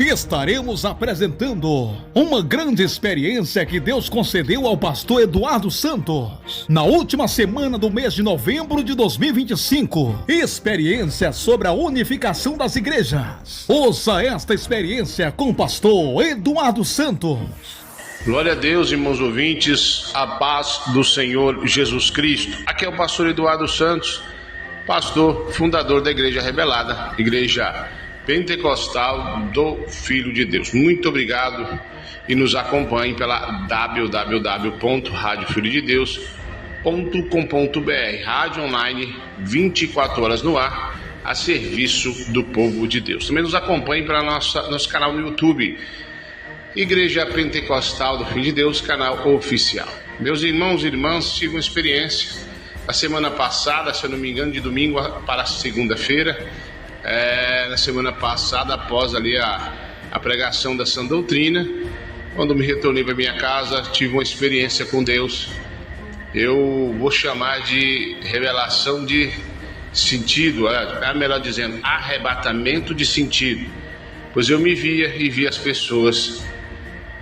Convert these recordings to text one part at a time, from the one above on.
estaremos apresentando uma grande experiência que Deus concedeu ao pastor Eduardo Santos na última semana do mês de novembro de 2025. Experiência sobre a unificação das igrejas. Ouça esta experiência com o pastor Eduardo Santos. Glória a Deus, irmãos ouvintes, a paz do Senhor Jesus Cristo. Aqui é o pastor Eduardo Santos, pastor, fundador da Igreja Rebelada, Igreja Pentecostal do Filho de Deus. Muito obrigado e nos acompanhe pela www.radiofilhodedeus.com.br, rádio online 24 horas no ar, a serviço do povo de Deus. Também nos acompanhe pelo nosso canal no YouTube, Igreja Pentecostal do Filho de Deus, canal oficial. Meus irmãos e irmãs, tive uma experiência a semana passada, se eu não me engano, de domingo para segunda-feira. Na semana passada, após ali a pregação da sã doutrina, quando me retornei para minha casa, tive uma experiência com Deus. Eu vou chamar de revelação de sentido, melhor dizendo, arrebatamento de sentido, pois eu me via e via as pessoas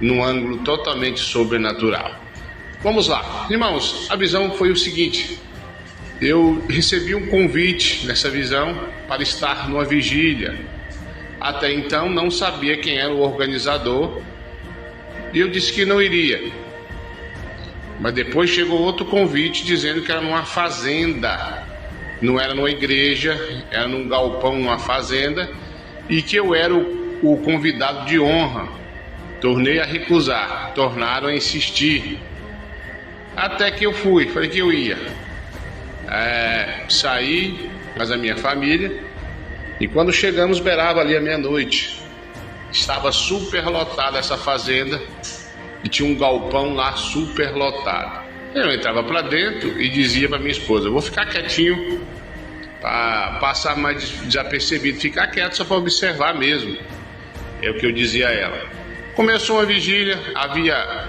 num ângulo totalmente sobrenatural. Vamos lá, irmãos, a visão foi o seguinte: eu recebi um convite nessa visão para estar numa vigília. Até então não sabia quem era o organizador e eu disse que não iria. Mas depois chegou outro convite dizendo que era numa fazenda, não era numa igreja, era num galpão, numa fazenda, e que eu era o convidado de honra. Tornei a recusar, tornaram a insistir, até que eu fui, falei que eu ia. Saí com a minha família e quando chegamos beirava ali a meia-noite. Estava super lotada essa fazenda e tinha um galpão lá super lotado. Eu entrava para dentro e dizia para minha esposa: eu vou ficar quietinho para passar mais desapercebido, ficar quieto só para observar mesmo. É o que eu dizia a ela. Começou uma vigília, havia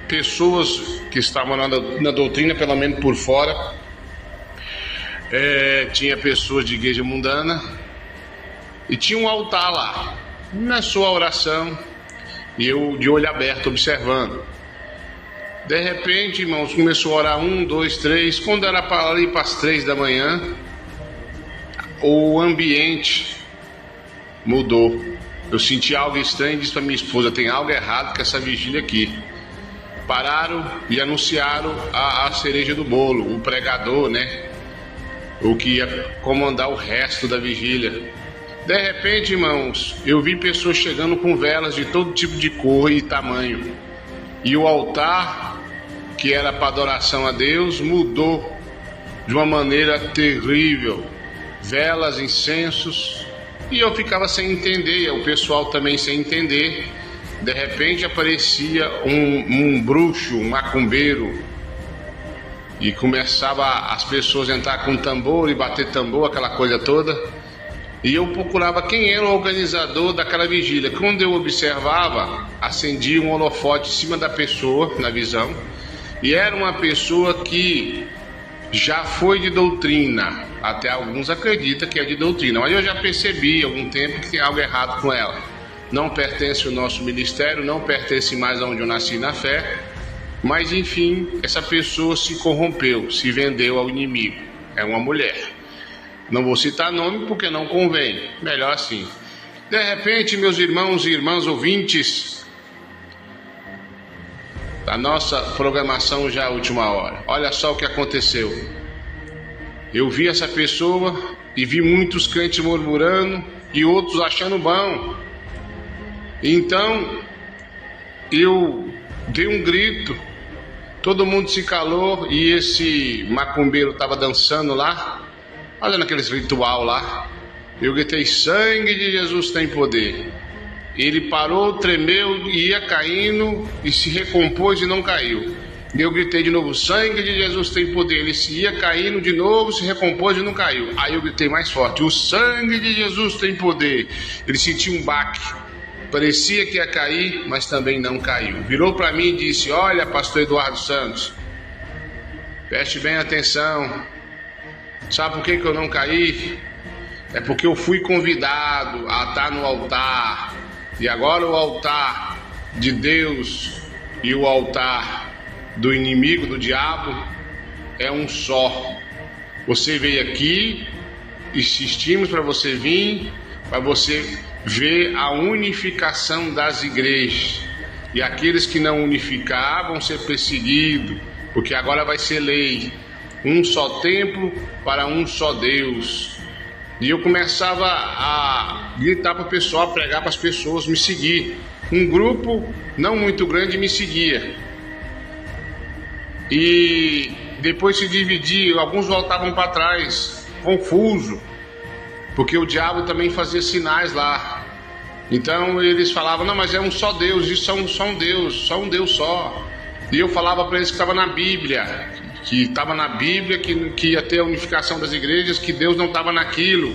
pessoas que estavam na doutrina, pelo menos por fora. Tinha pessoas de igreja mundana e tinha um altar lá. Começou a oração e eu de olho aberto observando. De repente, irmãos, começou a orar 1, 2, 3. Quando era para ali para as 3 da manhã, o ambiente mudou. Eu senti algo estranho e disse para minha esposa: tem algo errado com essa vigília aqui. Pararam e anunciaram a cereja do bolo, o pregador, né? O que ia comandar o resto da vigília. De repente, irmãos, eu vi pessoas chegando com velas de todo tipo de cor e tamanho. E o altar, que era para adoração a Deus, mudou de uma maneira terrível. Velas, incensos. E eu ficava sem entender, o pessoal também sem entender. De repente aparecia um bruxo, um macumbeiro, e começava as pessoas a entrar com tambor e bater tambor, aquela coisa toda. E eu procurava quem era o organizador daquela vigília. Quando eu observava, acendia um holofote em cima da pessoa, na visão, e era uma pessoa que já foi de doutrina. Até alguns acreditam que é de doutrina, mas eu já percebi há algum tempo que tem algo errado com ela. Não pertence ao nosso ministério, não pertence mais aonde eu nasci na fé. Mas enfim, essa pessoa se corrompeu, se vendeu ao inimigo. É uma mulher. Não vou citar nome porque não convém, melhor assim. De repente, meus irmãos e irmãs ouvintes, da nossa programação já à última hora, olha só o que aconteceu. Eu vi essa pessoa e vi muitos crentes murmurando e outros achando bom. Então eu dei um grito, todo mundo se calou e esse macumbeiro estava dançando lá, fazendo aqueles ritual lá. Eu gritei: sangue de Jesus tem poder. Ele parou, tremeu, ia caindo e se recompôs e não caiu. Eu gritei de novo: sangue de Jesus tem poder. Ele se ia caindo de novo, se recompôs e não caiu. Aí eu gritei mais forte: o sangue de Jesus tem poder. Ele sentiu um baque, parecia que ia cair, mas também não caiu. Virou para mim e disse: olha, pastor Eduardo Santos, preste bem atenção. Sabe por que eu não caí? É porque eu fui convidado a estar no altar E agora o altar de Deus e o altar do inimigo, do diabo, é um só. Você veio aqui, insistimos para você vir, para você ver a unificação das igrejas. E aqueles que não unificar vão ser perseguidos, porque agora vai ser lei. Um só templo para um só Deus. E eu começava a gritar para o pessoal, a pregar para as pessoas me seguir. Um grupo não muito grande me seguia. E depois se dividia, alguns voltavam para trás, confuso, porque o diabo também fazia sinais lá. Então eles falavam, não, mas é um só Deus, isso é só um Deus, só um Deus só. E eu falava para eles que estava na Bíblia, que ia ter a unificação das igrejas, que Deus não estava naquilo.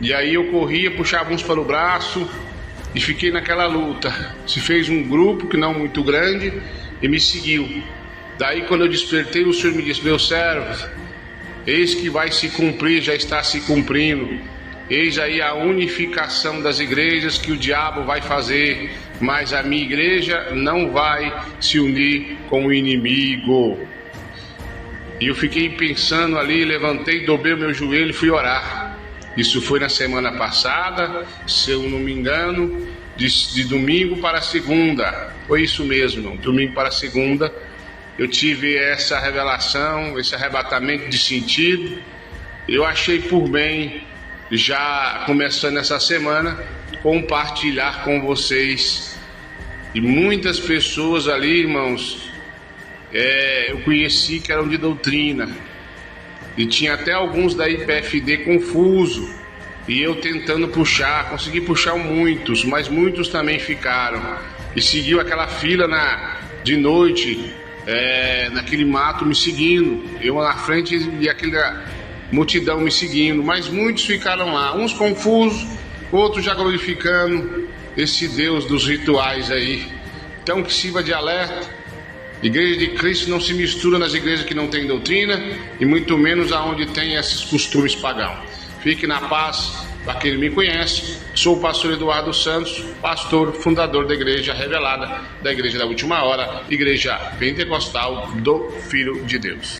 E aí eu corria, puxava uns para o braço e fiquei naquela luta. Se fez um grupo, que não muito grande, e me seguiu. Daí quando eu despertei, o Senhor me disse, meu servo, eis que vai se cumprir, já está se cumprindo. Eis aí a unificação das igrejas que o diabo vai fazer, mas a minha igreja não vai se unir com o inimigo. E eu fiquei pensando ali, levantei, dobrei o meu joelho e fui orar. Isso foi na semana passada, se eu não me engano, de domingo para segunda. Foi isso mesmo, domingo para segunda. Eu tive essa revelação, esse arrebatamento de sentido. Eu achei por bem, já começando essa semana, compartilhar com vocês. E muitas pessoas ali, irmãos, eu conheci que eram de doutrina. E tinha até alguns da IPFD confuso. E eu tentando puxar, consegui puxar muitos, mas muitos também ficaram. E seguiu aquela fila de noite, naquele mato me seguindo. Eu na frente e aquela multidão me seguindo. Mas muitos ficaram lá, uns confusos, outros já glorificando esse Deus dos rituais aí. Então que sirva de alerta. Igreja de Cristo não se mistura nas igrejas que não tem doutrina e muito menos aonde tem esses costumes pagãos. Fique na paz. Para quem me conhece, sou o pastor Eduardo Santos, pastor fundador da Igreja Revelada, da Igreja da Última Hora, Igreja Pentecostal do Filho de Deus.